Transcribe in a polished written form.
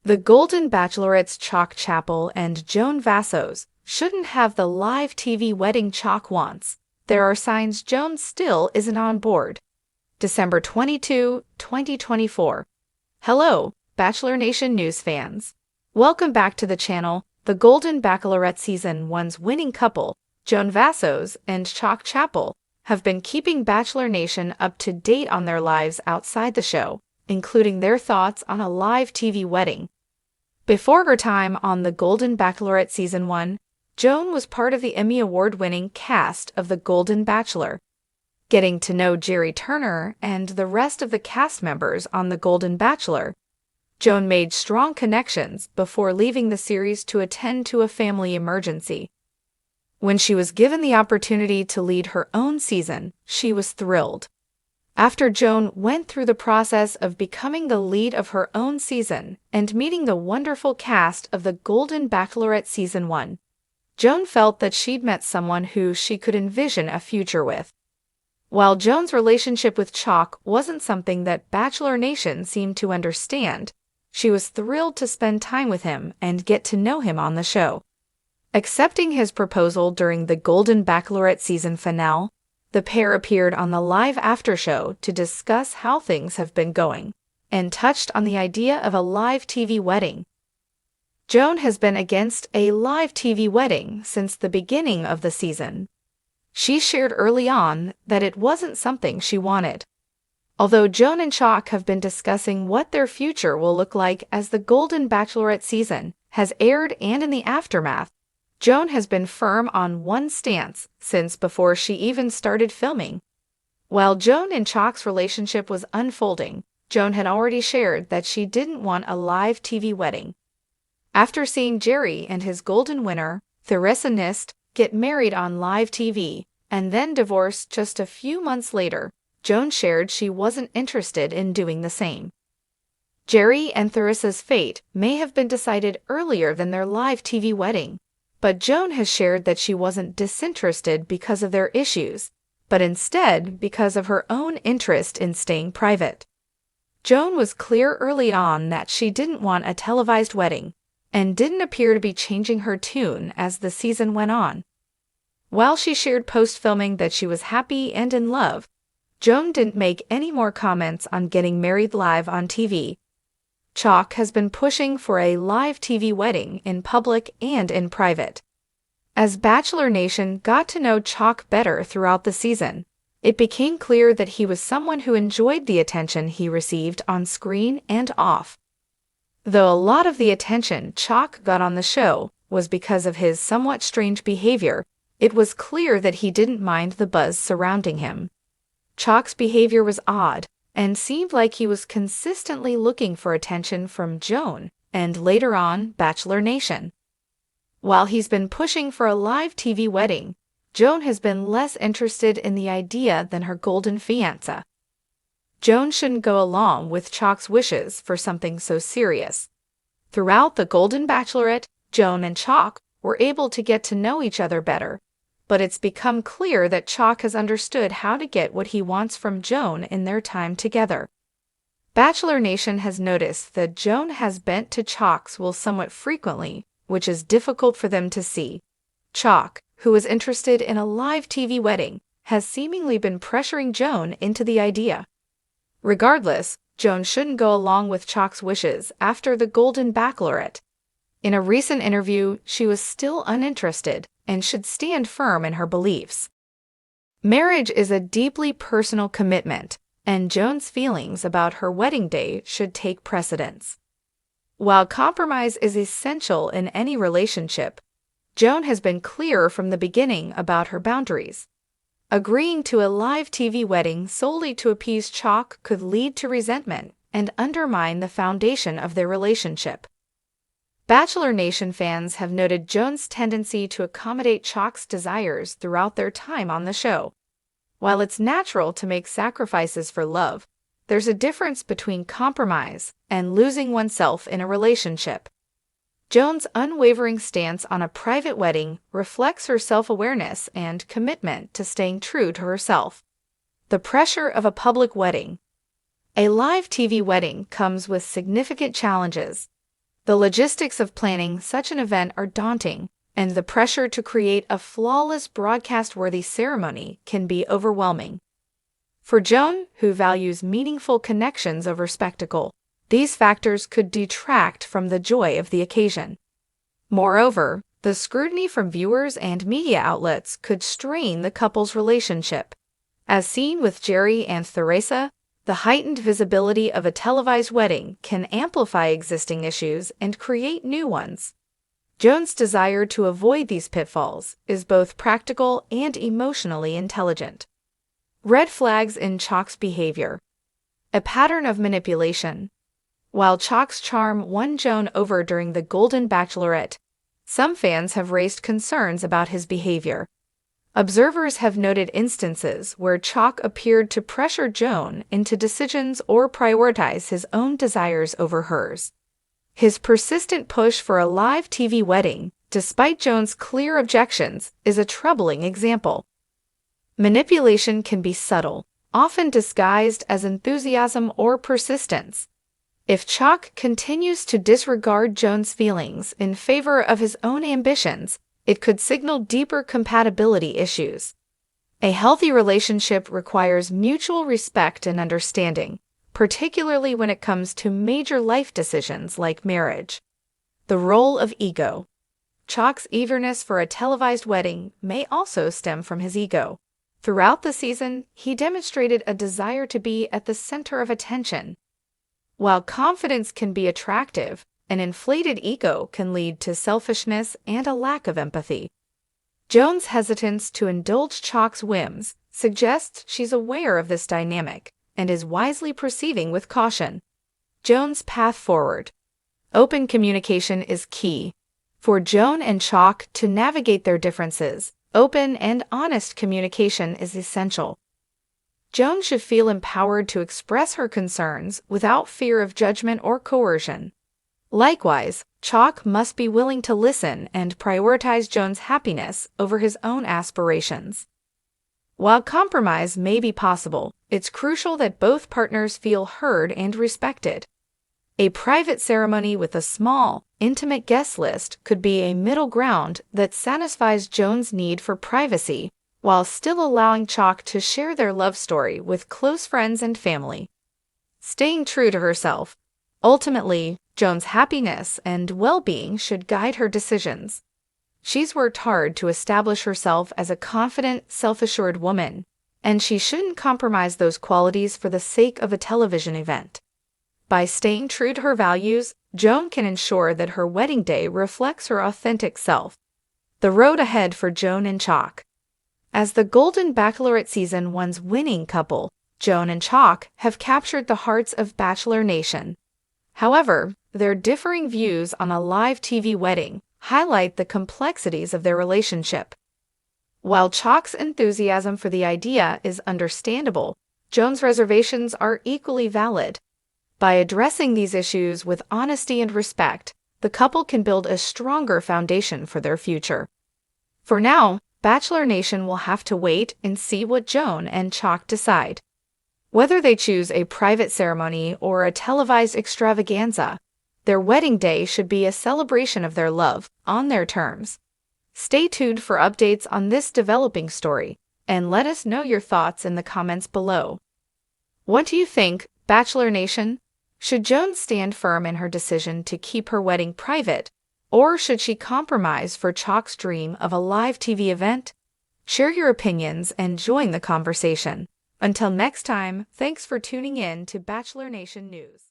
The Golden Bachelorette's Chock Chapple and Joan Vassos shouldn't have the live TV wedding Chock wants. There are signs Joan still isn't on board. December 22, 2024. Hello, Bachelor Nation news fans. Welcome back to the channel. The Golden Bachelorette Season 1's winning couple, Joan Vassos and Chock Chapple, have been keeping Bachelor Nation up to date on their lives outside the show, including their thoughts on a live TV wedding. Before her time on The Golden Bachelorette Season 1, Joan was part of the Emmy Award-winning cast of The Golden Bachelor. Getting to know Jerry Turner and the rest of the cast members on The Golden Bachelor, Joan made strong connections before leaving the series to attend to a family emergency. When she was given the opportunity to lead her own season, she was thrilled. After Joan went through the process of becoming the lead of her own season and meeting the wonderful cast of The Golden Bachelorette Season 1, Joan felt that she'd met someone who she could envision a future with. While Joan's relationship with Chock wasn't something that Bachelor Nation seemed to understand, she was thrilled to spend time with him and get to know him on the show. Accepting his proposal during the Golden Bachelorette season finale, the pair appeared on the live after show to discuss how things have been going, and touched on the idea of a live TV wedding. Joan has been against a live TV wedding since the beginning of the season. She shared early on that it wasn't something she wanted. Although Joan and Chock have been discussing what their future will look like as the Golden Bachelorette season has aired and in the aftermath, Joan has been firm on one stance since before she even started filming. While Joan and Chock's relationship was unfolding, Joan had already shared that she didn't want a live TV wedding. After seeing Jerry and his golden winner, Theresa Nist, get married on live TV and then divorce just a few months later, Joan shared she wasn't interested in doing the same. Jerry and Theresa's fate may have been decided earlier than their live TV wedding, but Joan has shared that she wasn't disinterested because of their issues, but instead because of her own interest in staying private. Joan was clear early on that she didn't want a televised wedding, and didn't appear to be changing her tune as the season went on. While she shared post-filming that she was happy and in love, Joan didn't make any more comments on getting married live on TV. Chock has been pushing for a live TV wedding in public and in private. As Bachelor Nation got to know Chock better throughout the season, it became clear that he was someone who enjoyed the attention he received on screen and off. Though a lot of the attention Chock got on the show was because of his somewhat strange behavior, it was clear that he didn't mind the buzz surrounding him. Chock's behavior was odd, and seemed like he was consistently looking for attention from Joan and later on Bachelor Nation. While he's been pushing for a live TV wedding, Joan has been less interested in the idea than her golden fiancé. Joan shouldn't go along with Chock's wishes for something so serious. Throughout the Golden Bachelorette, Joan and Chock were able to get to know each other better, but it's become clear that Chock has understood how to get what he wants from Joan in their time together. Bachelor Nation has noticed that Joan has bent to Chock's will somewhat frequently, which is difficult for them to see. Chock, who is interested in a live TV wedding, has seemingly been pressuring Joan into the idea. Regardless, Joan shouldn't go along with Chock's wishes after the Golden Bachelorette. In a recent interview, she was still uninterested and should stand firm in her beliefs. Marriage is a deeply personal commitment, and Joan's feelings about her wedding day should take precedence. While compromise is essential in any relationship, Joan has been clear from the beginning about her boundaries. Agreeing to a live TV wedding solely to appease Chock could lead to resentment and undermine the foundation of their relationship. Bachelor Nation fans have noted Joan's tendency to accommodate Chock's desires throughout their time on the show. While it's natural to make sacrifices for love, there's a difference between compromise and losing oneself in a relationship. Joan's unwavering stance on a private wedding reflects her self-awareness and commitment to staying true to herself. The pressure of a public wedding. A live TV wedding comes with significant challenges. The logistics of planning such an event are daunting, and the pressure to create a flawless broadcast-worthy ceremony can be overwhelming. For Joan, who values meaningful connections over spectacle, these factors could detract from the joy of the occasion. Moreover, the scrutiny from viewers and media outlets could strain the couple's relationship. As seen with Jerry and Theresa, the heightened visibility of a televised wedding can amplify existing issues and create new ones. Joan's desire to avoid these pitfalls is both practical and emotionally intelligent. Red flags in Chock's behavior. A pattern of manipulation. While Chock's charm won Joan over during the Golden Bachelorette, some fans have raised concerns about his behavior. Observers have noted instances where Chock appeared to pressure Joan into decisions or prioritize his own desires over hers. His persistent push for a live TV wedding, despite Joan's clear objections, is a troubling example. Manipulation can be subtle, often disguised as enthusiasm or persistence. If Chock continues to disregard Joan's feelings in favor of his own ambitions, it could signal deeper compatibility issues. A healthy relationship requires mutual respect and understanding, particularly when it comes to major life decisions like marriage. The role of ego. Chock's eagerness for a televised wedding may also stem from his ego. Throughout the season, he demonstrated a desire to be at the center of attention. While confidence can be attractive, an inflated ego can lead to selfishness and a lack of empathy. Joan's hesitance to indulge Chock's whims suggests she's aware of this dynamic and is wisely proceeding with caution. Joan's path forward. Open communication is key. For Joan and Chock to navigate their differences, open and honest communication is essential. Joan should feel empowered to express her concerns without fear of judgment or coercion. Likewise, Chock must be willing to listen and prioritize Joan's happiness over his own aspirations. While compromise may be possible, it's crucial that both partners feel heard and respected. A private ceremony with a small, intimate guest list could be a middle ground that satisfies Joan's need for privacy while still allowing Chock to share their love story with close friends and family. Staying true to herself. Ultimately, Joan's happiness and well-being should guide her decisions. She's worked hard to establish herself as a confident, self-assured woman, and she shouldn't compromise those qualities for the sake of a television event. By staying true to her values, Joan can ensure that her wedding day reflects her authentic self. The road ahead for Joan and Chock. As the Golden Bachelorette Season 1's winning couple, Joan and Chock have captured the hearts of Bachelor Nation. However, their differing views on a live TV wedding highlight the complexities of their relationship. While Chock's enthusiasm for the idea is understandable, Joan's reservations are equally valid. By addressing these issues with honesty and respect, the couple can build a stronger foundation for their future. For now, Bachelor Nation will have to wait and see what Joan and Chock decide. Whether they choose a private ceremony or a televised extravaganza, their wedding day should be a celebration of their love on their terms. Stay tuned for updates on this developing story, and let us know your thoughts in the comments below. What do you think, Bachelor Nation? Should Joan stand firm in her decision to keep her wedding private, or should she compromise for Chock's dream of a live TV event? Share your opinions and join the conversation. Until next time, thanks for tuning in to Bachelor Nation News.